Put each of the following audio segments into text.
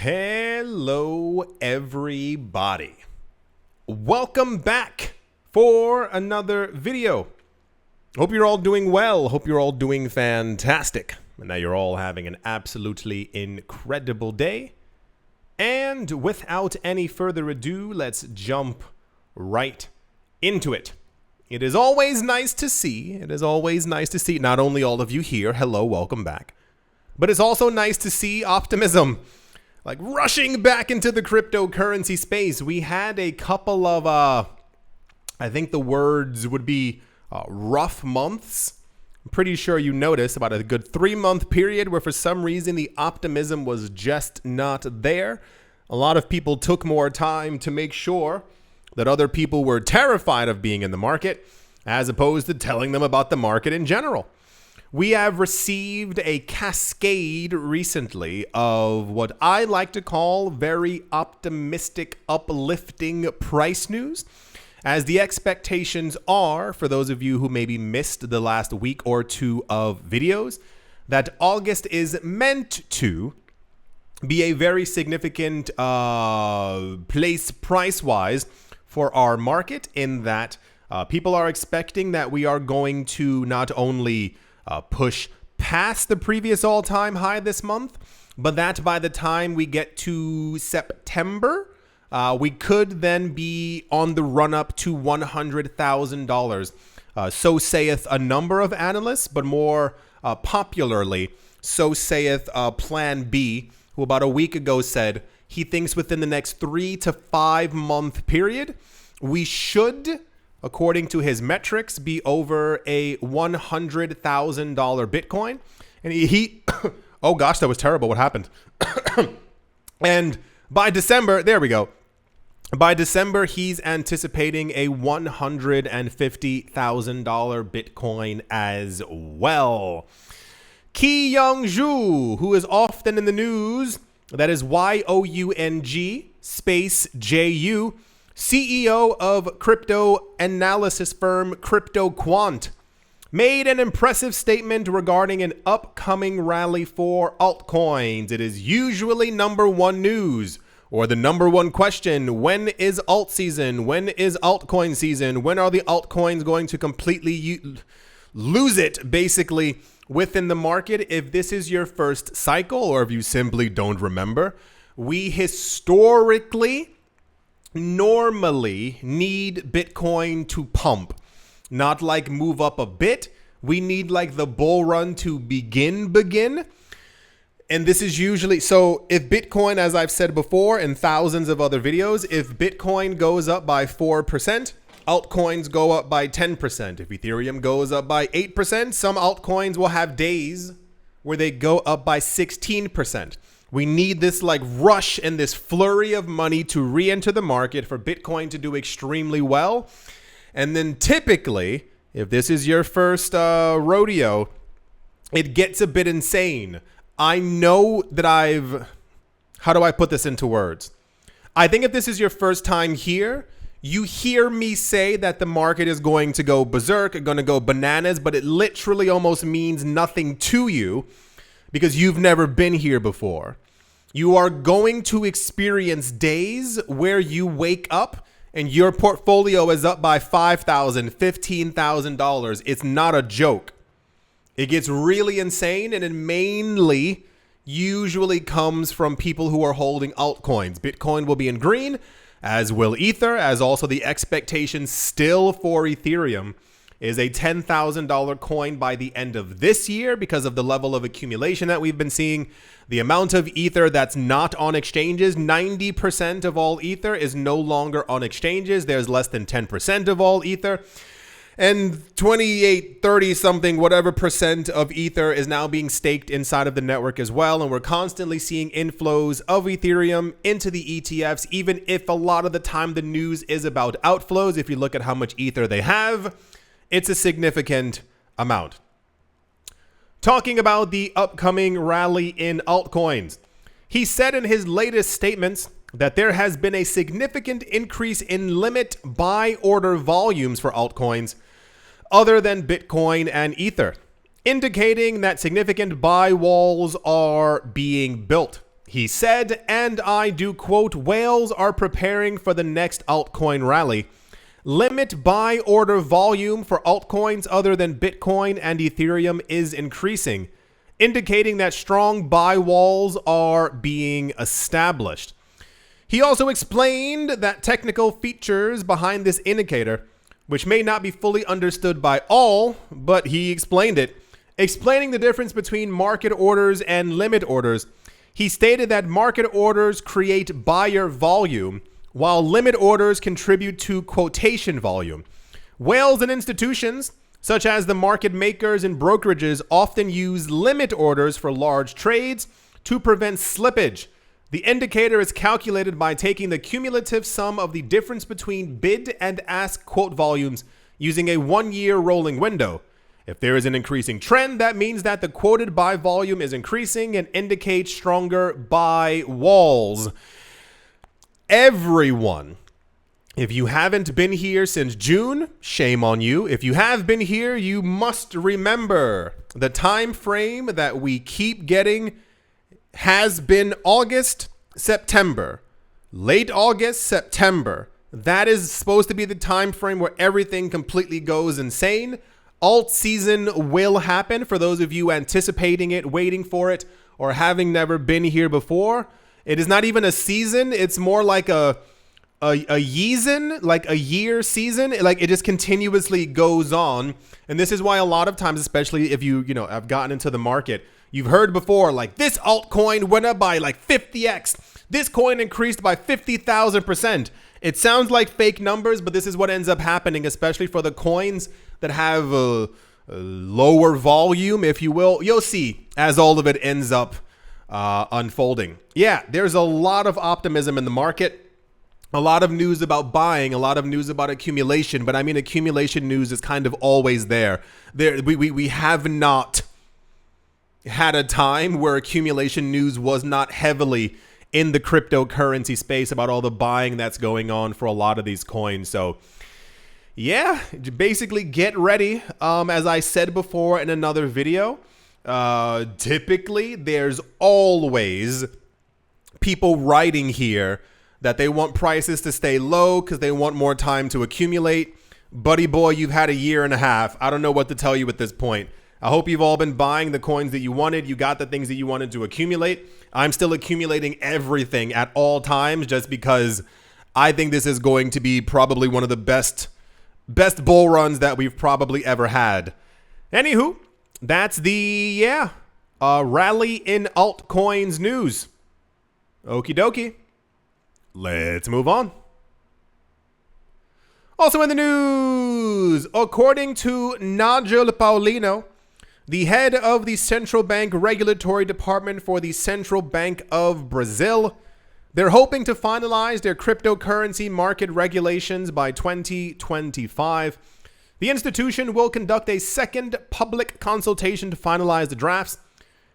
Hello, everybody. Welcome back for another video. Hope you're all doing well. Hope you're all doing fantastic. And that you're all having an absolutely incredible day. And without any further ado, let's jump right into it. It is always nice to see. Not only all of you here, hello, welcome back. But it's also nice to see optimism, like rushing back into the cryptocurrency space. We had a couple of, I think the words would be rough months. I'm pretty sure you noticed about a good 3-month period where for some reason the optimism was just not there. A lot of people took more time to make sure that other people were terrified of being in the market as opposed to telling them about the market in general. We have received a cascade recently of what I like to call very optimistic, uplifting price news, as the expectations are, for those of you who maybe missed the last week or two of videos, that August is meant to be a very significant place price-wise for our market, in that people are expecting that we are going to not only push past the previous all-time high this month, but that by the time we get to September, we could then be on the run-up to $100,000. So saith a number of analysts, but more popularly, so saith Plan B, who about a week ago said he thinks within the next 3 to 5 month period, we should, according to his metrics, be over a $100,000 Bitcoin. And he oh gosh, that was terrible. What happened? And by December, there we go. By December, he's anticipating a $150,000 Bitcoin as well. Ki Young-ju, who is often in the news, that is Young space JU, CEO of crypto analysis firm CryptoQuant, made an impressive statement regarding an upcoming rally for altcoins. It is usually number one news, or the number one question: when is alt season? When is altcoin season? When are the altcoins going to completely lose it, basically, within the market? If this is your first cycle, or if you simply don't remember, we historically normally need Bitcoin to pump, not like move up a bit. We need like the bull run to begin. And this is usually, so if Bitcoin, as I've said before in thousands of other videos, if Bitcoin goes up by 4%, altcoins go up by 10%. If Ethereum goes up by 8%, some altcoins will have days where they go up by 16%. We need this like rush and this flurry of money to re-enter the market for Bitcoin to do extremely well. And then typically, if this is your first rodeo, it gets a bit insane. I know that how do I put this into words? I think if this is your first time here, you hear me say that the market is going to go berserk, going to go bananas, but it literally almost means nothing to you because you've never been here before. You are going to experience days where you wake up and your portfolio is up by $5,000, $15,000. It's not a joke. It gets really insane, and it mainly usually comes from people who are holding altcoins. Bitcoin will be in green, as will Ether, as also the expectation still for Ethereum is a $10,000 coin by the end of this year because of the level of accumulation that we've been seeing. The amount of Ether that's not on exchanges, 90% of all Ether is no longer on exchanges. There's less than 10% of all Ether. And 28, 30 something, whatever percent of Ether is now being staked inside of the network as well. And we're constantly seeing inflows of Ethereum into the ETFs, even if a lot of the time the news is about outflows. If you look at how much Ether they have, it's a significant amount. Talking about the upcoming rally in altcoins, he said in his latest statements that there has been a significant increase in limit buy order volumes for altcoins other than Bitcoin and Ether, indicating that significant buy walls are being built. He said, and I do quote, "Whales are preparing for the next altcoin rally. Limit buy order volume for altcoins other than Bitcoin and Ethereum is increasing, indicating that strong buy walls are being established." He also explained that technical features behind this indicator, which may not be fully understood by all, but he explained it, explaining the difference between market orders and limit orders. He stated that market orders create buyer volume, while limit orders contribute to quotation volume. Whales and institutions, such as the market makers and brokerages, often use limit orders for large trades to prevent slippage. The indicator is calculated by taking the cumulative sum of the difference between bid and ask quote volumes using a 1-year rolling window. If there is an increasing trend, that means that the quoted buy volume is increasing and indicates stronger buy walls. Everyone, if you haven't been here since June, shame on you. If you have been here, you must remember the time frame that we keep getting has been August, September, late August, September. That is supposed to be the time frame where everything completely goes insane. Alt season will happen for those of you anticipating it, waiting for it, or having never been here before. It is not even a season. It's more like a yeezen, like a year season. Like it just continuously goes on. And this is why a lot of times, especially if you have gotten into the market, you've heard before, like this altcoin went up by like 50x. This coin increased by 50,000%. It sounds like fake numbers, but this is what ends up happening, especially for the coins that have a lower volume, if you will. You'll see as all of it ends up unfolding. Yeah, there's a lot of optimism in the market. A lot of news about buying, a lot of news about accumulation, but I mean accumulation news is kind of always there. We have not had a time where accumulation news was not heavily in the cryptocurrency space about all the buying that's going on for a lot of these coins. So yeah, basically get ready. As I said before in another video, typically there's always people writing here that they want prices to stay low because they want more time to accumulate. Buddy boy, you've had a year and a half. I don't know what to tell you at this point. I hope you've all been buying the coins that you wanted. You got the things that you wanted to accumulate. I'm still accumulating everything at all times just because I think this is going to be probably one of the best bull runs that we've probably ever had. Anywho, that's the, rally in altcoins news. Okie dokie. Let's move on. Also in the news, according to Nigel Paulino, the head of the Central Bank Regulatory Department for the Central Bank of Brazil, they're hoping to finalize their cryptocurrency market regulations by 2025. The institution will conduct a second public consultation to finalize the drafts,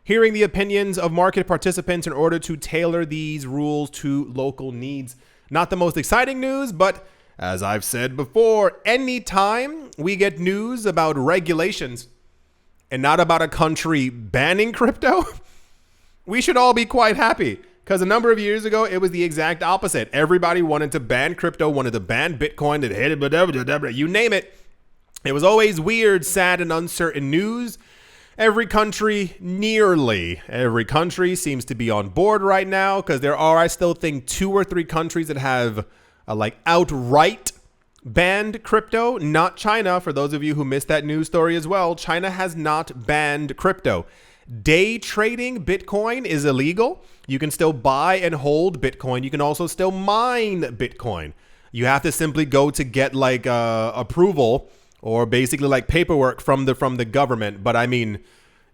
hearing the opinions of market participants in order to tailor these rules to local needs. Not the most exciting news, but as I've said before, anytime we get news about regulations and not about a country banning crypto, we should all be quite happy. Because a number of years ago, it was the exact opposite. Everybody wanted to ban crypto, wanted to ban Bitcoin, that hated whatever, you name it. It was always weird, sad, and uncertain news. Every country, nearly every country, seems to be on board right now because there are, I still think, 2 or 3 countries that have outright banned crypto. Not China. For those of you who missed that news story as well, China has not banned crypto. Day trading Bitcoin is illegal. You can still buy and hold Bitcoin. You can also still mine Bitcoin. You have to simply go to get approval or basically paperwork from the government. But I mean,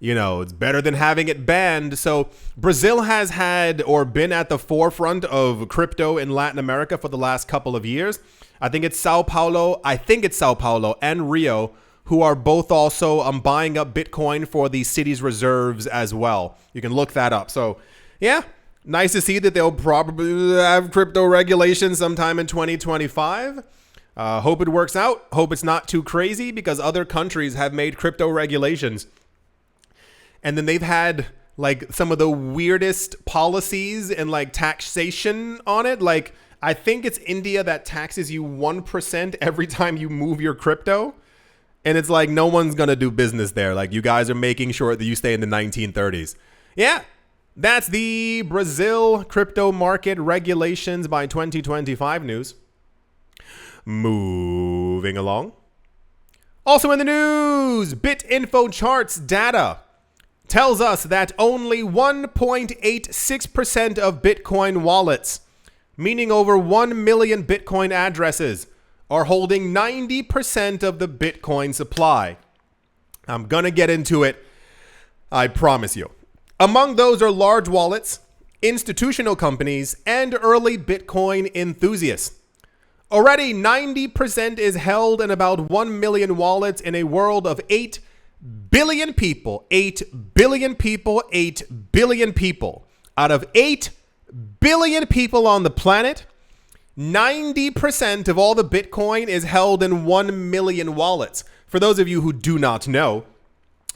it's better than having it banned. So Brazil has had or been at the forefront of crypto in Latin America for the last couple of years. I think it's Sao Paulo and Rio who are both also buying up Bitcoin for the city's reserves as well. You can look that up. So yeah, nice to see that they'll probably have crypto regulations sometime in 2025. Hope it works out. Hope it's not too crazy because other countries have made crypto regulations. And then they've had like some of the weirdest policies and like taxation on it. Like, I think it's India that taxes you 1% every time you move your crypto. And it's like, no one's going to do business there. Like, you guys are making sure that you stay in the 1930s. Yeah, that's the Brazil crypto market regulations by 2025 news. Moving along. Also in the news, BitInfo charts data tells us that only 1.86% of Bitcoin wallets, meaning over 1 million Bitcoin addresses, are holding 90% of the Bitcoin supply. I'm going to get into it, I promise you. Among those are large wallets, institutional companies, and early Bitcoin enthusiasts. Already 90% is held in about 1 million wallets in a world of 8 billion people. 8 billion people, 8 billion people. Out of 8 billion people on the planet, 90% of all the Bitcoin is held in 1 million wallets. For those of you who do not know,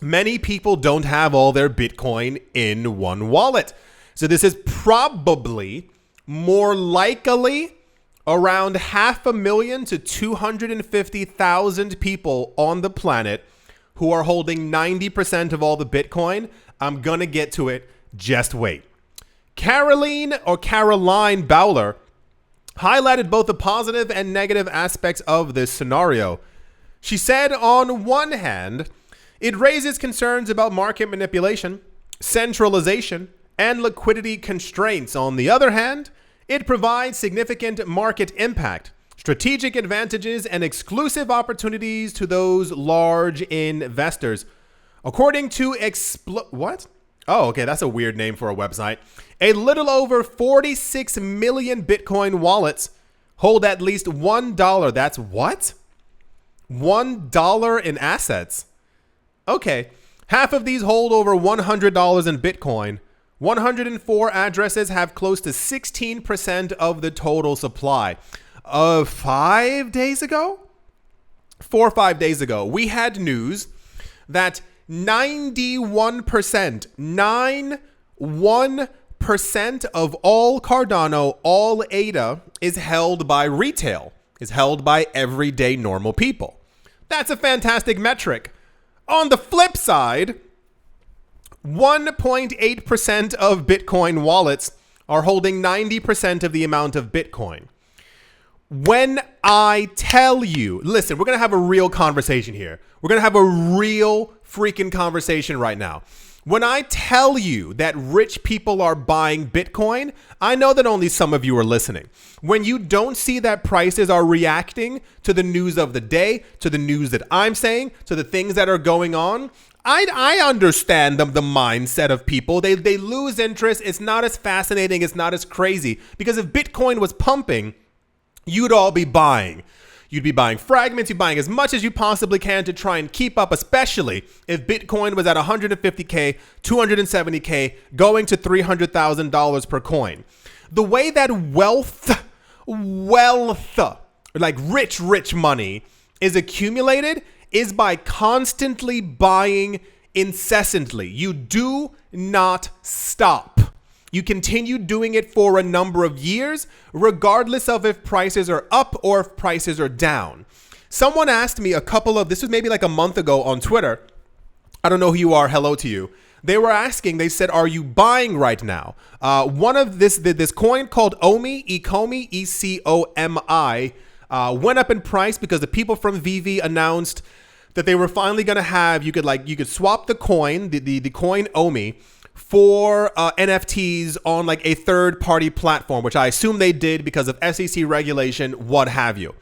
many people don't have all their Bitcoin in one wallet. So this is probably more likely around 500,000 to 250,000 people on the planet who are holding 90% of all the Bitcoin. I'm going to get to it. Just wait. Caroline Bowler highlighted both the positive and negative aspects of this scenario. She said, on one hand, it raises concerns about market manipulation, centralization, and liquidity constraints. On the other hand, it provides significant market impact, strategic advantages, and exclusive opportunities to those large investors. According to what? Oh, okay, that's a weird name for a website. A little over 46 million Bitcoin wallets hold at least $1. That's what? $1 in assets. Okay, half of these hold over $100 in Bitcoin. 104 addresses have close to 16% of the total supply. 5 days ago? 4 or 5 days ago, we had news that 91% of all Cardano, all ADA, is held by retail, is held by everyday normal people. That's a fantastic metric. On the flip side, 1.8% of Bitcoin wallets are holding 90% of the amount of Bitcoin. When I tell you, listen, we're going to have a real conversation here. We're going to have a real freaking conversation right now. When I tell you that rich people are buying Bitcoin, I know that only some of you are listening. When you don't see that prices are reacting to the news of the day, to the news that I'm saying, to the things that are going on, I understand the mindset of people. They lose interest. It's not as fascinating. It's not as crazy. Because if Bitcoin was pumping, you'd all be buying. You'd be buying fragments. You'd be buying as much as you possibly can to try and keep up, especially if Bitcoin was at 150K, 270K, going to $300,000 per coin. The way that wealth, like rich money is accumulated is by constantly buying incessantly. You do not stop. You continue doing it for a number of years, regardless of if prices are up or if prices are down. Someone asked me this was maybe like a month ago on Twitter. I don't know who you are. Hello to you. They were asking, they said, are you buying right now? One of this coin called ECOMI, E-C-O-M-I, went up in price because the people from VV announced that they were finally going to have, you could swap the coin, the coin OMI, for NFTs on like a third party platform, which I assume they did because of SEC regulation, what have you.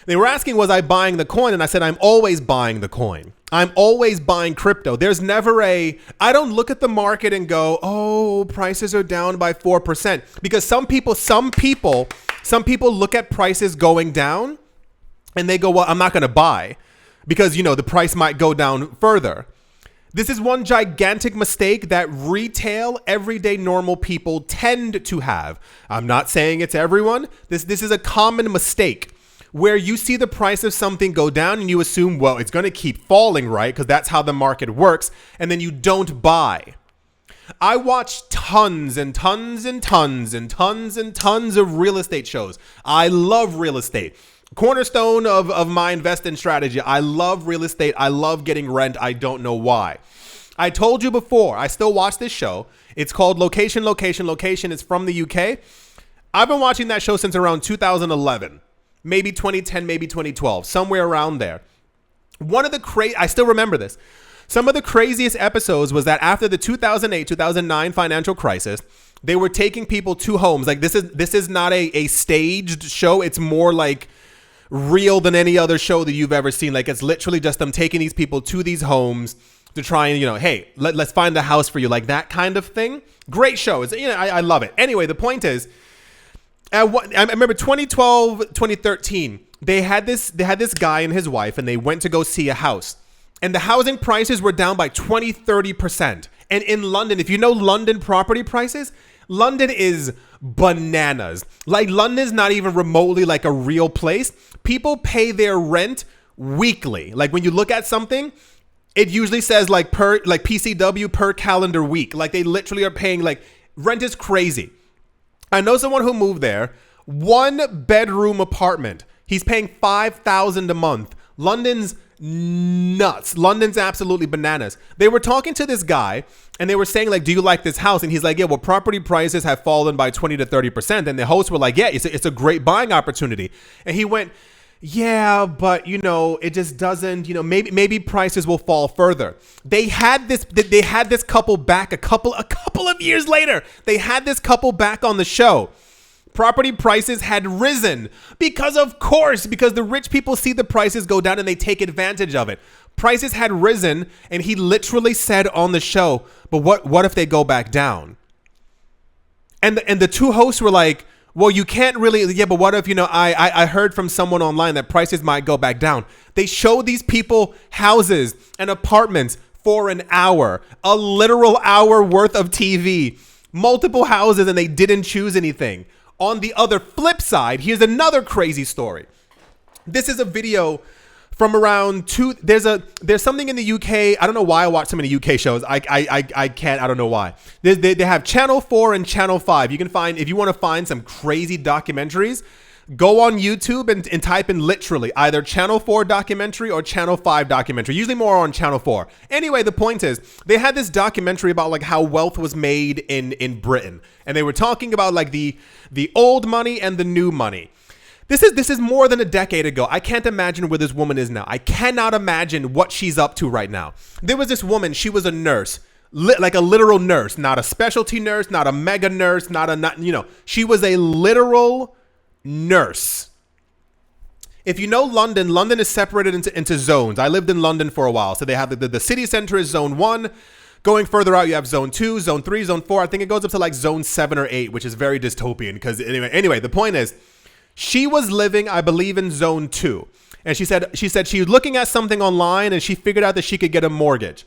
They were asking, was I buying the coin? And I said, I'm always buying the coin. I'm always buying crypto. There's never I don't look at the market and go, oh, prices are down by 4%. Because some people look at prices going down and they go, well, I'm not going to buy because, the price might go down further. This is one gigantic mistake that retail, everyday normal people tend to have. I'm not saying it's everyone. This is a common mistake where you see the price of something go down and you assume, well, it's going to keep falling, right? Because that's how the market works. And then you don't buy. I watch tons and tons and tons and tons and tons of real estate shows. I love real estate. Cornerstone of my investing strategy. I love real estate. I love getting rent. I don't know why. I told you before, I still watch this show. It's called Location, Location, Location. It's from the UK. I've been watching that show since around 2011, maybe 2010, maybe 2012, somewhere around there. I still remember this. Some of the craziest episodes was that after the 2008, 2009 financial crisis, they were taking people to homes. Like this is not a staged show. It's more like real than any other show that you've ever seen. Like it's literally just them taking these people to these homes to try and, hey, let's find a house for you. Like that kind of thing. Great show. I love it. Anyway, the point is, I remember 2012, 2013, they had this guy and his wife, and they went to go see a house. And the housing prices were down by 20, 30%. And in London, if you know London property prices, London is bananas. Like London's not even remotely like a real place. People pay their rent weekly. Like when you look at something, it usually says like PCW per calendar week. Like they literally are paying, like rent is crazy. I know someone who moved there, 1-bedroom apartment. He's paying $5,000 a month. London's nuts. London's absolutely bananas. They were talking to this guy and they were saying like, do you like this house? And he's like, yeah, well, property prices have fallen by 20 to 30%. And the hosts were like, yeah, it's a great buying opportunity. And he went, yeah, but it just doesn't, maybe prices will fall further. They had this couple back a couple of years later. They had this couple back on the show. Property prices had risen because the rich people see the prices go down and they take advantage of it. Prices had risen, and he literally said on the show, but what if they go back down? And the two hosts were like, well, you can't really, yeah, but what if, I heard from someone online that prices might go back down. They showed these people houses and apartments for an hour, a literal hour worth of TV, multiple houses, and they didn't choose anything. On the other flip side, here's another crazy story. This is a video from around there's something in the UK. I don't know why I watch so many UK shows. I don't know why. They have Channel 4 and Channel 5. You can find, if you want to find some crazy documentaries, go on YouTube and type in literally either Channel 4 documentary or Channel 5 documentary, usually more on Channel 4. Anyway, the point is they had this documentary about like how wealth was made in Britain. And they were talking about like the old money and the new money. This is more than a decade ago. I can't imagine where this woman is now. I cannot imagine what she's up to right now. There was this woman, she was a nurse, like a literal nurse, not a specialty nurse, not a mega nurse, she was a literal nurse. If you know London is separated into zones. I lived in London for a while. So they have the city center is zone 1. Going further out, you have zone 2, zone 3, zone 4. I think it goes up to like zone 7 or 8, which is very dystopian. Because anyway, the point is, she was living, I believe, in zone 2. And she said she was looking at something online and she figured out that she could get a mortgage.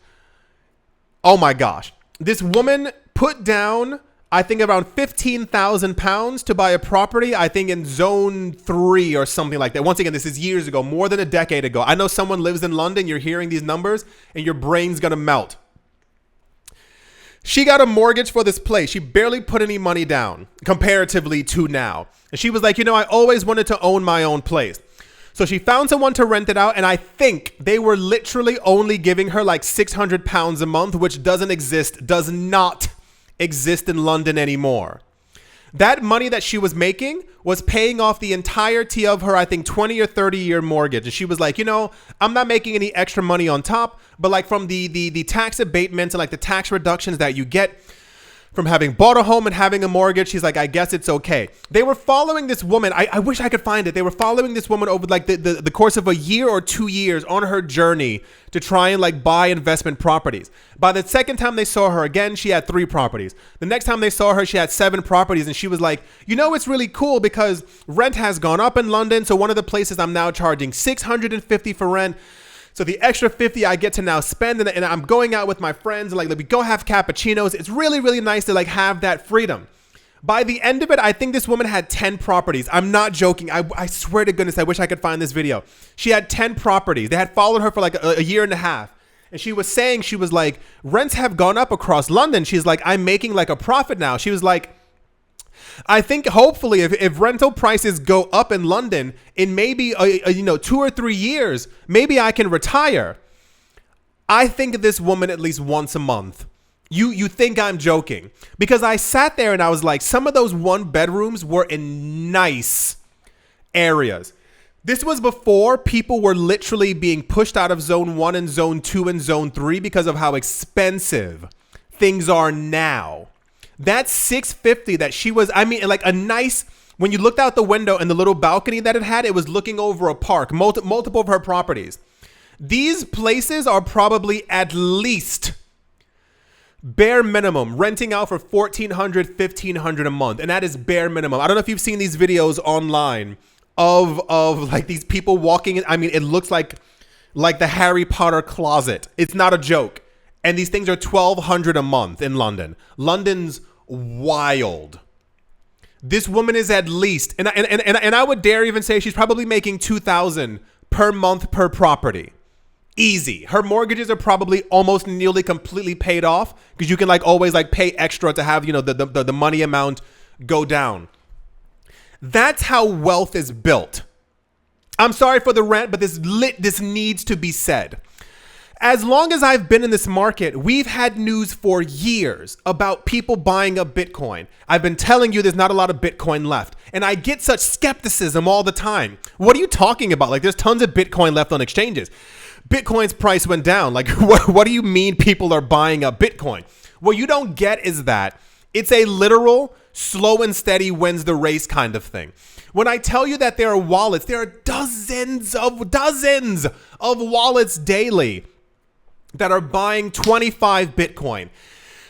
Oh my gosh. This woman put down, I think, around £15,000 to buy a property, I think in zone 3 or something like that. Once again, this is years ago, more than a decade ago. I know someone lives in London. You're hearing these numbers and your brain's going to melt. She got a mortgage for this place. She barely put any money down comparatively to now. And she was like, I always wanted to own my own place. So she found someone to rent it out. And I think they were literally only giving her like £600 a month, which does not exist in London anymore. That money that she was making was paying off the entirety of her, I think, 20 or 30 year mortgage. And she was like, I'm not making any extra money on top, but like from the tax abatements and like the tax reductions that you get from having bought a home and having a mortgage, she's like, I guess it's okay. They were following this woman. I wish I could find it. They were following this woman over like the course of a year or 2 years on her journey to try and like buy investment properties. By the second time they saw her again, she had 3 properties. The next time they saw her, she had 7 properties. And she was like, it's really cool because rent has gone up in London. So one of the places I'm now charging $650 for rent. So the extra $50 I get to now spend, and I'm going out with my friends, and like we go have cappuccinos. It's really, really nice to like have that freedom. By the end of it, I think this woman had 10 properties. I'm not joking. I swear to goodness, I wish I could find this video. She had 10 properties. They had followed her for like a year and a half. And she was saying, she was like, rents have gone up across London. She's like, I'm making like a profit now. She was like, I think hopefully if rental prices go up in London in maybe 2 or 3 years, maybe I can retire. I think of this woman at least once a month. You think I'm joking? Because I sat there and I was like, some of those 1 bedrooms were in nice areas. This was before people were literally being pushed out of zone 1 and zone 2 and zone 3 because of how expensive things are now. That 650 that she was, I mean, like a nice, when you looked out the window and the little balcony that it was looking over a park, multiple of her properties. These places are probably at least bare minimum renting out for $1,400, $1,500 a month. And that is bare minimum. I don't know if you've seen these videos online of like these people walking in. I mean, it looks like the Harry Potter closet. It's not a joke. And these things are $1,200 a month in London. London's wild. This woman is at least, and I would dare even say she's probably making $2,000 per month per property. Easy. Her mortgages are probably almost nearly completely paid off because you can like always like pay extra to have, the money amount go down. That's how wealth is built. I'm sorry for the rant, but this needs to be said. As long as I've been in this market, we've had news for years about people buying up Bitcoin. I've been telling you there's not a lot of Bitcoin left. And I get such skepticism all the time. What are you talking about? Like there's tons of Bitcoin left on exchanges. Bitcoin's price went down. Like what do you mean people are buying up Bitcoin? What you don't get is that it's a literal slow and steady wins the race kind of thing. When I tell you that there are wallets, there are dozens of wallets daily that are buying 25 Bitcoin,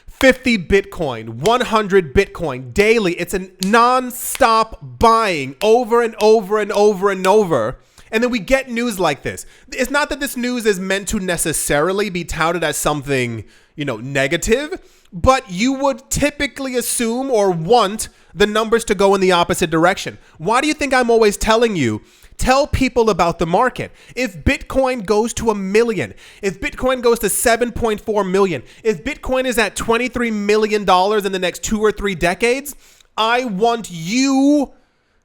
50 Bitcoin, 100 Bitcoin daily. It's a non-stop buying over and over and over and over. And then we get news like this. It's not that this news is meant to necessarily be touted as something, negative, but you would typically assume or want the numbers to go in the opposite direction. Why do you think I'm always telling you, tell people about the market? If Bitcoin goes to 1 million, if Bitcoin goes to 7.4 million, if Bitcoin is at $23 million in the next 2 or 3 decades, I want you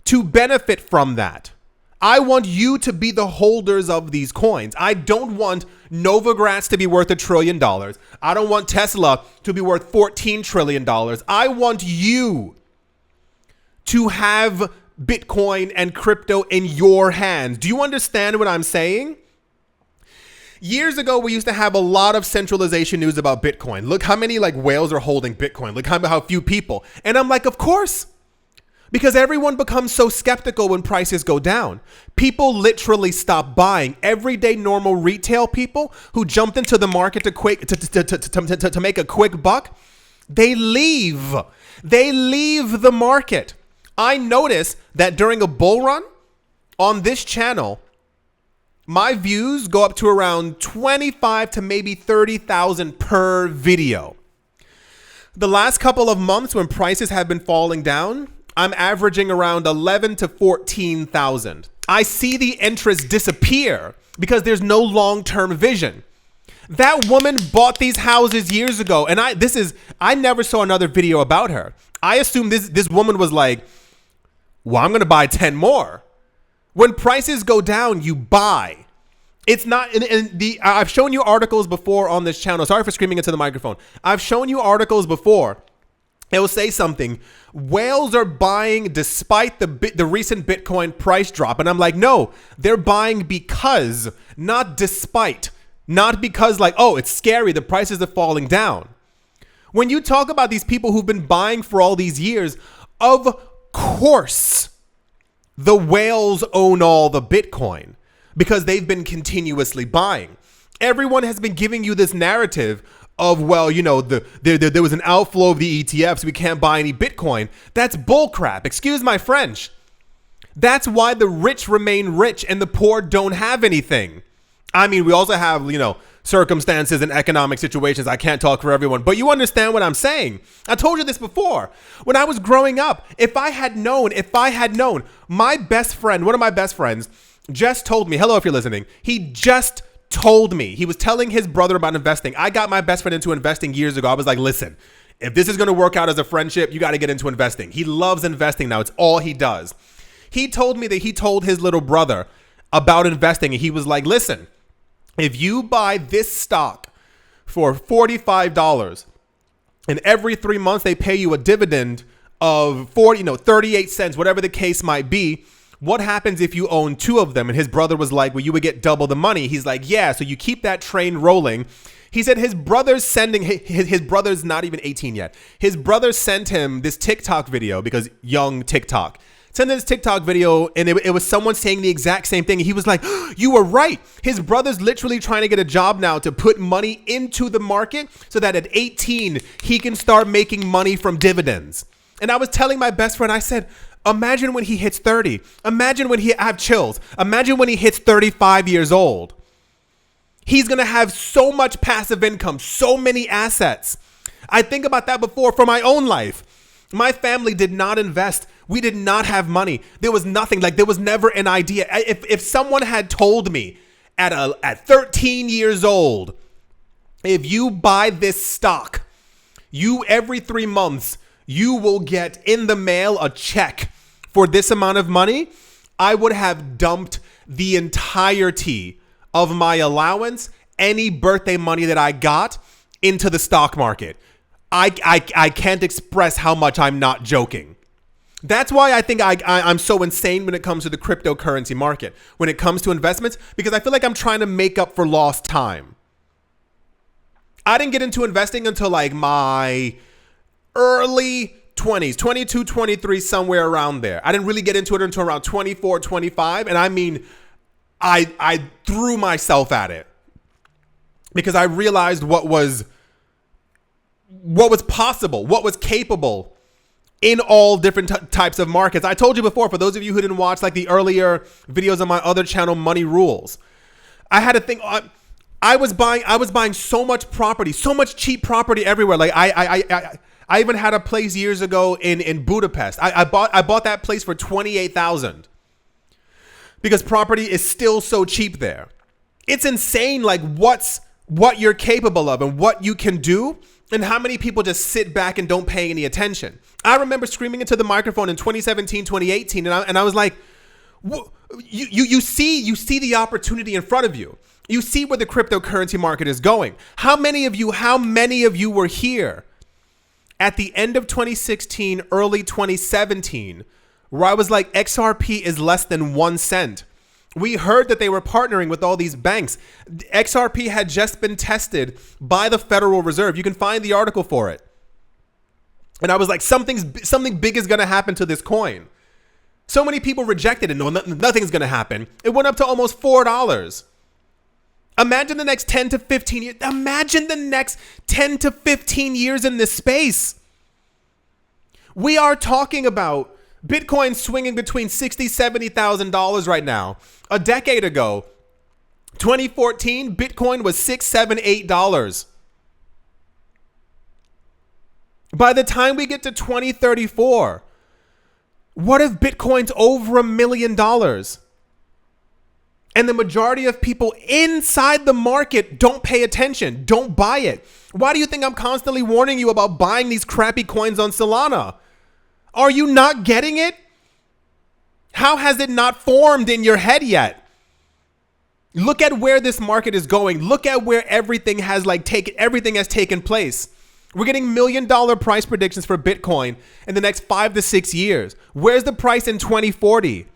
to benefit from that. I want you to be the holders of these coins. I don't want Novogratz to be worth $1 trillion. I don't want Tesla to be worth $14 trillion. I want you to have Bitcoin and crypto in your hands. Do you understand what I'm saying? Years ago, we used to have a lot of centralization news about Bitcoin. Look how many whales are holding Bitcoin. Look how few people. And I'm like, of course. Because everyone becomes so skeptical when prices go down. People literally stop buying. Everyday normal retail people who jumped into the market to make a quick buck, they leave. They leave the market. I notice that during a bull run on this channel, my views go up to around 25 to maybe 30,000 per video. The last couple of months when prices have been falling down, I'm averaging around 11 to 14,000. I see the interest disappear because there's no long-term vision. That woman bought these houses years ago, and I never saw another video about her. I assumed this woman was like, well, I'm going to buy 10 more. When prices go down, you buy. It's not, I've shown you articles before on this channel. Sorry for screaming into the microphone. I've shown you articles before. It will say something. Whales are buying despite the recent Bitcoin price drop. And I'm like, no, they're buying because, not despite. Not because oh, it's scary, the prices are falling down. When you talk about these people who've been buying for all these years, of course, the whales own all the Bitcoin because they've been continuously buying. Everyone has been giving you this narrative of, well, there was an outflow of the ETFs. We can't buy any Bitcoin. That's bullcrap. Excuse my French. That's why the rich remain rich and the poor don't have anything. I mean, we also have, circumstances and economic situations. I can't talk for everyone, but you understand what I'm saying. I told you this before. When I was growing up, if I had known, my best friend, one of my best friends, just told me, hello if you're listening, he just told me, he was telling his brother about investing. I got my best friend into investing years ago. I was like, listen, if this is going to work out as a friendship, you got to get into investing. He loves investing now. It's all he does. He told me that he told his little brother about investing, and he was like, listen, if you buy this stock for $45 and every 3 months they pay you a dividend of 38 cents, whatever the case might be, what happens if you own 2 of them? And his brother was like, well, you would get double the money. He's like, yeah, so you keep that train rolling. He said his brother's his brother's not even 18 yet. His brother sent him this TikTok video, because young TikTok. Sent him this TikTok video, and it was someone saying the exact same thing. He was like, you were right. His brother's literally trying to get a job now to put money into the market so that at 18, he can start making money from dividends. And I was telling my best friend, I said, imagine when he hits 30. Imagine when I have chills. Imagine when he hits 35 years old. He's going to have so much passive income, so many assets. I think about that before for my own life. My family did not invest. We did not have money. There was nothing. Like, there was never an idea. If someone had told me at 13 years old, if you buy this stock, you every 3 months, you will get in the mail a check for this amount of money, I would have dumped the entirety of my allowance, any birthday money that I got, into the stock market. I can't express how much I'm not joking. That's why I think I'm so insane when it comes to the cryptocurrency market, when it comes to investments, because I feel like I'm trying to make up for lost time. I didn't get into investing until like my early 20s, 22, 23, somewhere around there. I didn't really get into it until around 24, 25. And I mean, I threw myself at it because I realized what was possible, what was capable in all different types of markets. I told you before, for those of you who didn't watch like the earlier videos on my other channel, Money Rules, I had a thing. I was buying so much property, so much cheap property everywhere. Like I even had a place years ago in Budapest. I bought that place for $28,000 because property is still so cheap there. It's insane, like what you're capable of and what you can do, and how many people just sit back and don't pay any attention. I remember screaming into the microphone in 2017, 2018, and I was like, you see the opportunity in front of you. You see where the cryptocurrency market is going. How many of you were here at the end of 2016, early 2017, where I was like, XRP is less than 1 cent? We heard that they were partnering with all these banks. XRP had just been tested by the Federal Reserve. You can find the article for it. And I was like, something big is going to happen to this coin. So many people rejected it. No, nothing's going to happen. It went up to almost $4. Imagine the next 10 to 15 years. Imagine the next 10 to 15 years in this space. We are talking about Bitcoin swinging between $60,000, $70,000 right now. A decade ago, 2014, Bitcoin was $6, $7, $8. By the time we get to 2034, what if Bitcoin's over $1 million? And the majority of people inside the market don't pay attention, don't buy it. Why do you think I'm constantly warning you about buying these crappy coins on Solana? Are you not getting it? How has it not formed in your head yet? Look at where this market is going. Look at where everything has taken place. We're getting $1 million price predictions for Bitcoin in the next 5 to 6 years. Where's the price in 2040?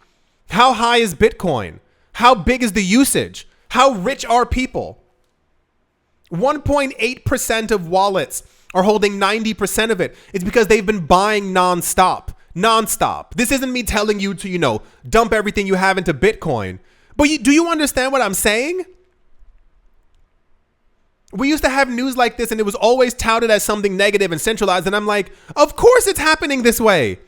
How high is Bitcoin? How big is the usage? How rich are people? 1.8% of wallets are holding 90% of it. It's because they've been buying nonstop. This isn't me telling you to, dump everything you have into Bitcoin. But do you understand what I'm saying? We used to have news like this and it was always touted as something negative and centralized. And I'm like, of course it's happening this way.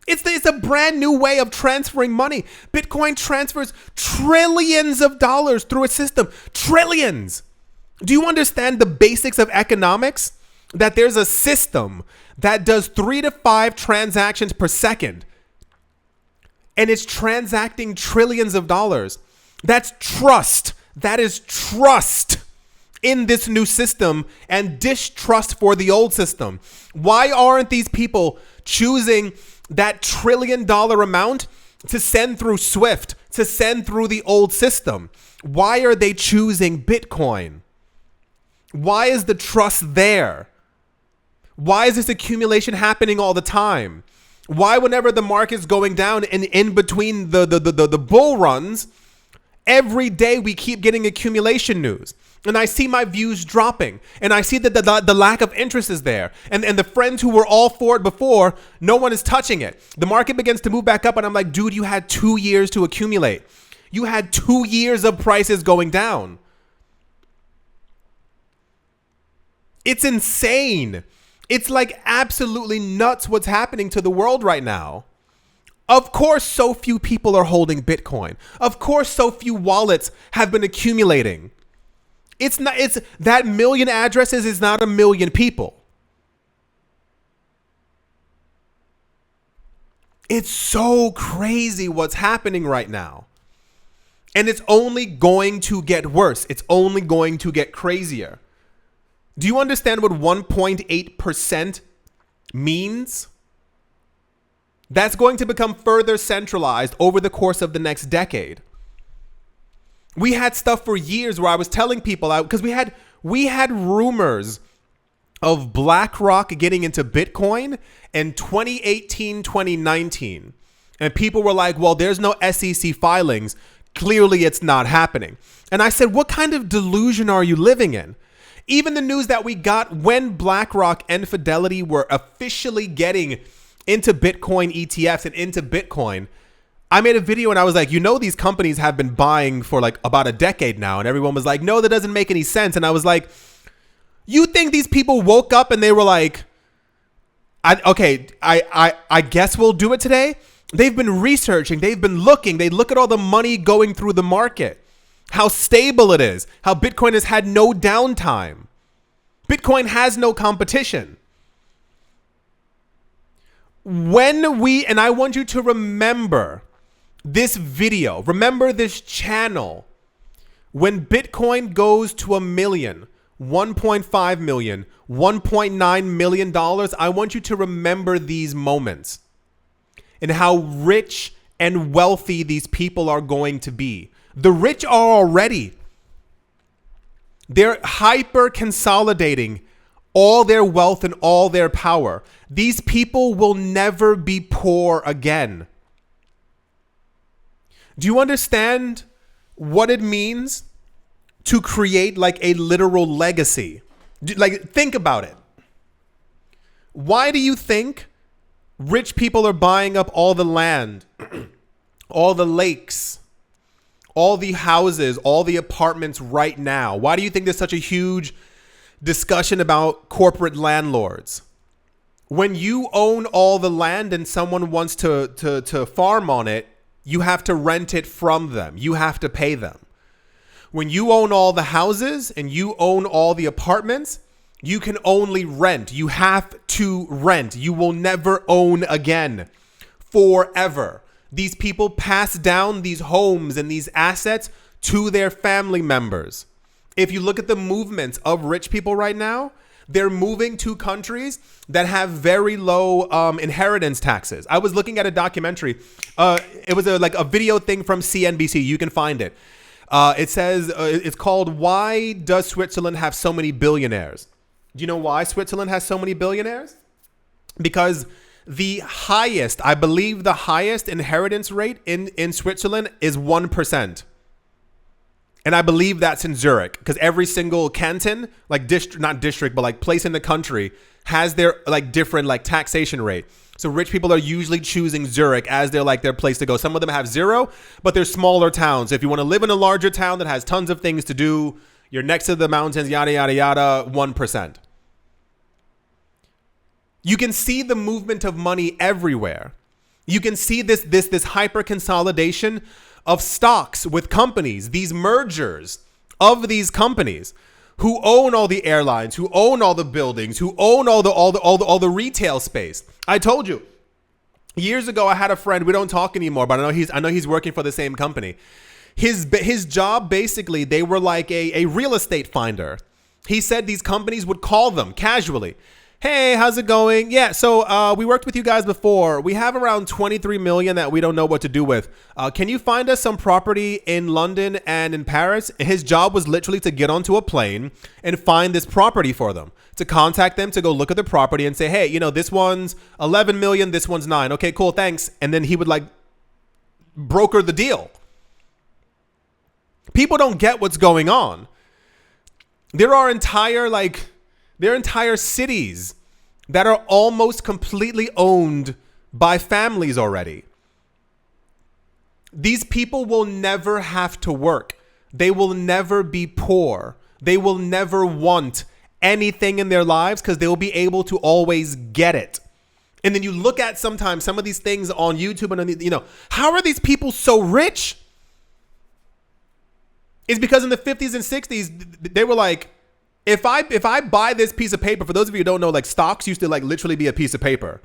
It's a brand new way of transferring money. Bitcoin transfers trillions of dollars through its system. Trillions. Do you understand the basics of economics? That there's a system that does 3 to 5 transactions per second. And it's transacting trillions of dollars. That's trust. That is trust in this new system and distrust for the old system. Why aren't these people choosing that $1 trillion amount to send through Swift, to send through the old system? Why are they choosing Bitcoin? Why is the trust there? Why is this accumulation happening all the time? Why, whenever the market's going down and in between the bull runs, every day we keep getting accumulation news? And I see my views dropping, and I see that the lack of interest is there. And the friends who were all for it before, no one is touching it. The market begins to move back up, and I'm like, dude, you had 2 years to accumulate. You had 2 years of prices going down. It's insane. It's like absolutely nuts what's happening to the world right now. Of course, so few people are holding Bitcoin. Of course, so few wallets have been accumulating. It's that million addresses is not a million people. It's so crazy what's happening right now. And it's only going to get worse. It's only going to get crazier. Do you understand what 1.8% means? That's going to become further centralized over the course of the next decade. We had stuff for years where I was telling people, because we had rumors of BlackRock getting into Bitcoin in 2018, 2019. And people were like, well, there's no SEC filings. Clearly it's not happening. And I said, what kind of delusion are you living in? Even the news that we got when BlackRock and Fidelity were officially getting into Bitcoin ETFs and into Bitcoin, I made a video and I was like, these companies have been buying for like about a decade now. And everyone was like, no, that doesn't make any sense. And I was like, you think these people woke up and they were like, I guess we'll do it today? They've been researching. They've been looking. They look at all the money going through the market, how stable it is, how Bitcoin has had no downtime. Bitcoin has no competition. And I want you to remember this video, remember this channel. When Bitcoin goes to 1 million, 1.5 million, $1.9 million, I want you to remember these moments and how rich and wealthy these people are going to be. The rich are already. They're hyper consolidating all their wealth and all their power. These people will never be poor again. Do you understand what it means to create like a literal legacy? Like, think about it. Why do you think rich people are buying up all the land, all the lakes, all the houses, all the apartments right now? Why do you think there's such a huge discussion about corporate landlords? When you own all the land and someone wants to farm on it, you have to rent it from them. You have to pay them. When you own all the houses and you own all the apartments, you can only rent. You have to rent. You will never own again forever. These people pass down these homes and these assets to their family members. If you look at the movements of rich people right now, they're moving to countries that have very low inheritance taxes. I was looking at a documentary. It was a video thing from CNBC. You can find it. It says, it's called Why Does Switzerland Have So Many Billionaires? Do you know why Switzerland has so many billionaires? Because the highest, I believe the highest inheritance rate in Switzerland is 1%. And I believe that's in Zurich, because every single canton, like not district, but like place in the country has their like different like taxation rate. So rich people are usually choosing Zurich as their place to go. Some of them have 0, but they're smaller towns. If you want to live in a larger town that has tons of things to do, you're next to the mountains, yada, yada, yada, 1%. You can see the movement of money everywhere. You can see this hyper consolidation of stocks with companies, these mergers of these companies who own all the airlines, who own all the buildings, who own all the retail space. I told you years ago, I had a friend, we don't talk anymore, but I know he's working for the same company. His job, basically, they were like a real estate finder. He said these companies would call them casually. Hey, how's it going? Yeah, so we worked with you guys before. We have around 23 million that we don't know what to do with. Can you find us some property in London and in Paris? His job was literally to get onto a plane and find this property for them, to contact them, to go look at the property and say, hey, you know, this one's 11 million, this one's 9. Okay, cool, thanks. And then he would like broker the deal. People don't get what's going on. There are entire cities that are almost completely owned by families already. These people will never have to work. They will never be poor. They will never want anything in their lives because they will be able to always get it. And then you look at sometimes some of these things on YouTube and, you know, how are these people so rich? It's because in the 50s and 60s, they were like, if I buy this piece of paper, for those of you who don't know, like stocks used to like literally be a piece of paper.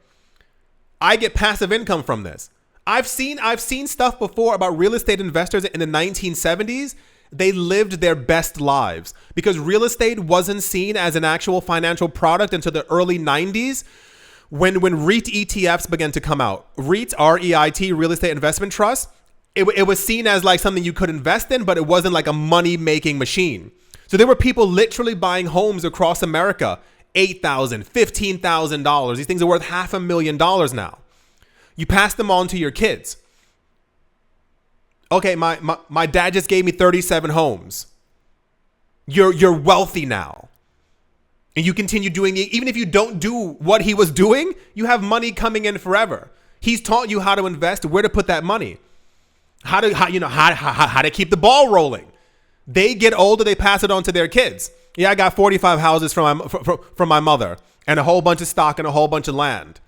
I get passive income from this. I've seen stuff before about real estate investors in the 1970s. They lived their best lives because real estate wasn't seen as an actual financial product until the early 90s when REIT ETFs began to come out. REIT, R-E-I-T, real estate investment trust. It was seen as like something you could invest in, but it wasn't like a money-making machine. So there were people literally buying homes across America, $8,000, $15,000. These things are worth $500,000 now. You pass them on to your kids. Okay, my dad just gave me 37 homes. You're wealthy now. And you continue doing it. Even if you don't do what he was doing, you have money coming in forever. He's taught you how to invest, where to put that money, how to keep the ball rolling. They get older, they pass it on to their kids. Yeah, I got 45 houses from my mother and a whole bunch of stock and a whole bunch of land.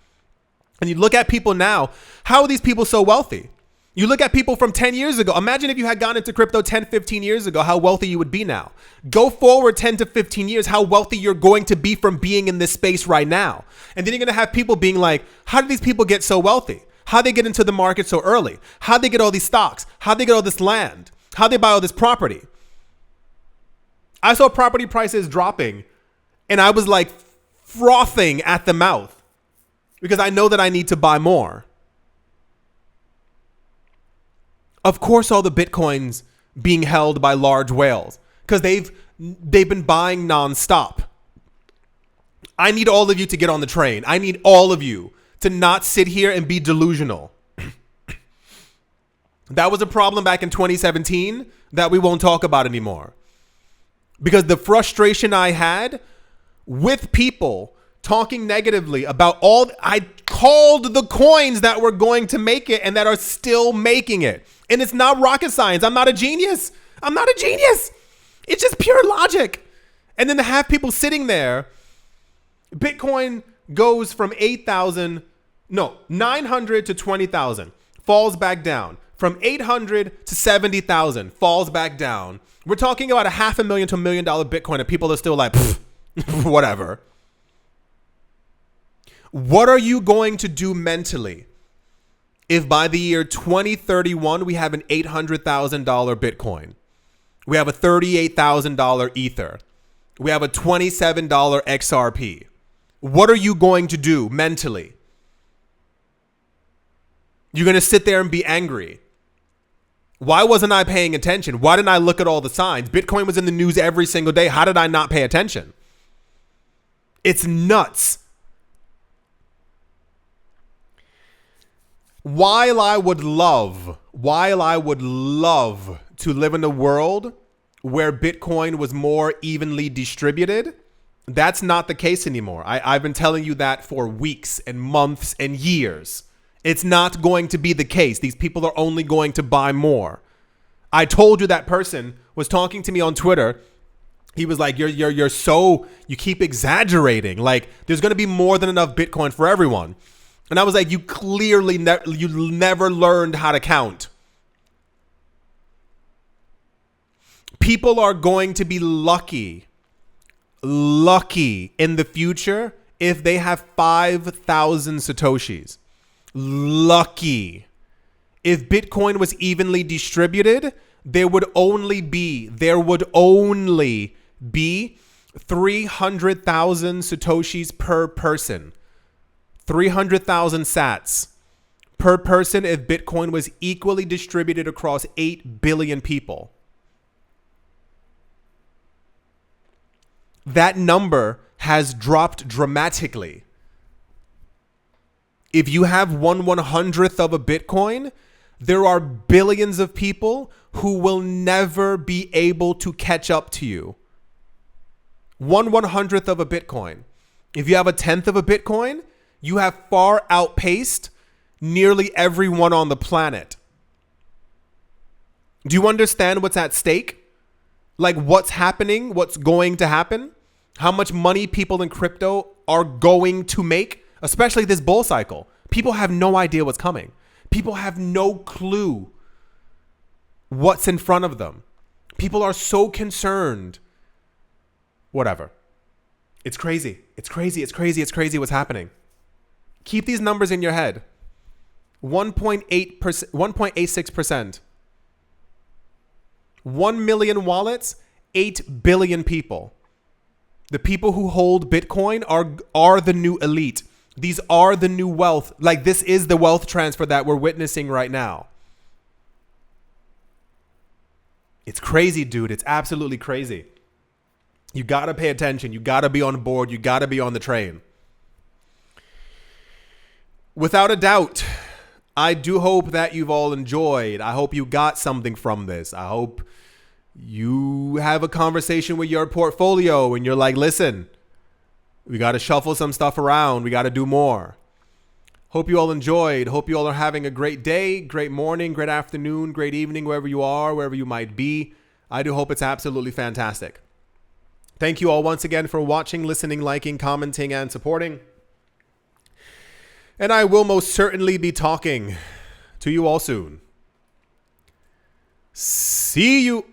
And you look at people now, how are these people so wealthy? You look at people from 10 years ago. Imagine if you had gone into crypto 10, 15 years ago, how wealthy you would be now. Go forward 10 to 15 years, how wealthy you're going to be from being in this space right now. And then you're going to have people being like, how did these people get so wealthy? How they get into the market so early? How they get all these stocks? How they get all this land? How they buy all this property? I saw property prices dropping and I was like frothing at the mouth because I know that I need to buy more. Of course, all the Bitcoins being held by large whales because they've been buying nonstop. I need all of you to get on the train. I need all of you to not sit here and be delusional. That was a problem back in 2017 that we won't talk about anymore. Because the frustration I had with people talking negatively about I called the coins that were going to make it and that are still making it. And it's not rocket science. I'm not a genius. It's just pure logic. And then to have people sitting there, Bitcoin goes from 900 to 20,000, falls back down. From 800 to 70,000, falls back down. We're talking about $500,000 to $1 million Bitcoin, and people are still like, whatever. What are you going to do mentally if by the year 2031 we have an $800,000 Bitcoin? We have a $38,000 Ether. We have a $27 XRP. What are you going to do mentally? You're going to sit there and be angry. Why wasn't I paying attention? Why didn't I look at all the signs? Bitcoin was in the news every single day. How did I not pay attention? It's nuts. While I would love to live in a world where Bitcoin was more evenly distributed, that's not the case anymore. I've been telling you that for weeks and months and years. It's not going to be the case. These people are only going to buy more. I told you that person was talking to me on Twitter. He was like, you keep exaggerating. Like there's going to be more than enough Bitcoin for everyone. And I was like, you clearly you never learned how to count. People are going to be lucky in the future if they have 5,000 Satoshis. Lucky. If Bitcoin was evenly distributed, there would only be 300,000 Satoshis per person. 300,000 sats per person if Bitcoin was equally distributed across 8 billion people. That number has dropped dramatically. If you have 1/100th of a Bitcoin, there are billions of people who will never be able to catch up to you. 1/100th of a Bitcoin. If you have 1/10 of a Bitcoin, you have far outpaced nearly everyone on the planet. Do you understand what's at stake? Like what's happening, what's going to happen? How much money people in crypto are going to make, especially this bull cycle. People have no idea what's coming. People have no clue what's in front of them. People are so concerned. Whatever. It's crazy. It's crazy. It's crazy. It's crazy what's happening. Keep these numbers in your head. 1.8%, 1.86%. 1 million wallets, 8 billion people. The people who hold Bitcoin are the new elite. These are the new wealth. Like this is the wealth transfer that we're witnessing right now. It's crazy, dude. It's absolutely crazy. You got to pay attention. You got to be on board. You got to be on the train. Without a doubt, I do hope that you've all enjoyed. I hope you got something from this. I hope you have a conversation with your portfolio and you're like, listen, we got to shuffle some stuff around. We got to do more. Hope you all enjoyed. Hope you all are having a great day, great morning, great afternoon, great evening, wherever you are, wherever you might be. I do hope it's absolutely fantastic. Thank you all once again for watching, listening, liking, commenting, and supporting. And I will most certainly be talking to you all soon. See you.